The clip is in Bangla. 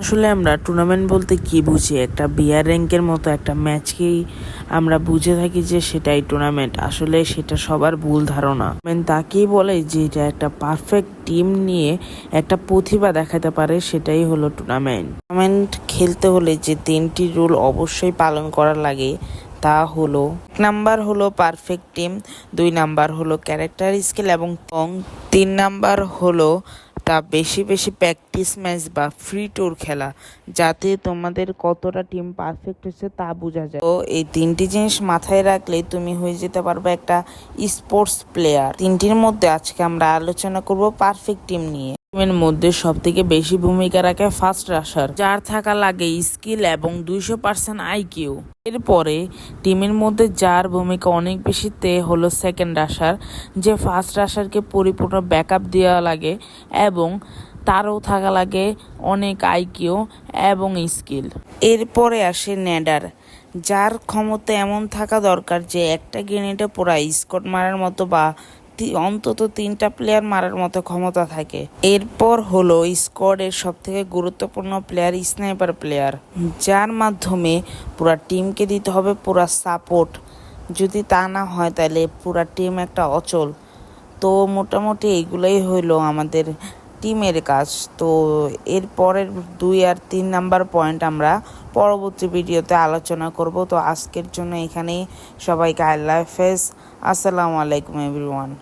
আসলে আমরা টুর্নামেন্ট বলতে কি বুঝি, একটা বিয়ার র্যাঙ্কের মতো একটা ম্যাচকেই আমরা বুঝে থাকি যে সেটাই টুর্নামেন্ট। আসলে সেটা সবার ভুল ধারণা। তাকেই বলে যে এটা একটা পারফেক্ট টিম নিয়ে একটা প্রতিভা দেখাতে পারে, সেটাই হলো টুর্নামেন্ট। টুর্নামেন্ট খেলতে হলে যে 3টি রুল অবশ্যই পালন করা লাগে তা হলো, 1 নাম্বার হলো পারফেক্ট টিম, 2 নাম্বার হলো ক্যারেক্টার স্কিল এবং 3 নাম্বার হলো বেশি বেশি প্র্যাকটিস ম্যাচ বা ফ্রি ট্যুর খেলা, যাতে তোমাদের কতটা টিম পারফেক্ট হচ্ছে তা বোঝা যায়। তো এই 3টি জিনিস মাথায় রাখলে তুমি হয়ে যেতে পারবে একটা স্পোর্টস প্লেয়ার। 3টির মধ্যে আজকে আমরা আলোচনা করব পারফেক্ট টিম নিয়ে। টিমের মধ্যে সব থেকে বেশি ভূমিকা রাখে ফার্স্ট রাশার, যার থাকা লাগে স্কিল এবং 200% আইকিউ। এরপরে টিমের মধ্যে যার ভূমিকা অনেক বেশি তে হলো সেকেন্ড রাশার, যে ফার্স্ট রাশারকে পরিপূর্ণ ব্যাকআপ দেওয়া লাগে এবং তারও থাকা লাগে অনেক আইকিউ এবং স্কিল। এরপরে আসে নেডার, যার ক্ষমতা এমন থাকা দরকার যে একটা গ্রেনেডে পুরা স্কোয়াড মারার মতো বা অন্তত 3টা প্লেয়ার মারার মতো ক্ষমতা থাকে। এরপর হলো স্কোয়াডের সব থেকে গুরুত্বপূর্ণ প্লেয়ার স্নাইপার প্লেয়ার, যার মাধ্যমে পুরা টিমকে দিতে হবে পুরা সাপোর্ট। যদি তা না হয় তাহলে পুরা টিম একটা অচল। তো মোটামুটি এইগুলোই হইলো আমাদের টিমের কাজ। তো এর পরের 2 আর 3 নাম্বার পয়েন্ট আমরা পরবর্তী ভিডিওতে আলোচনা করব। তো আজকের জন্য এখানেই, সবাইকে আল্লাহ হাফেজ, আসসালামু আলাইকুম এভরিওয়ান।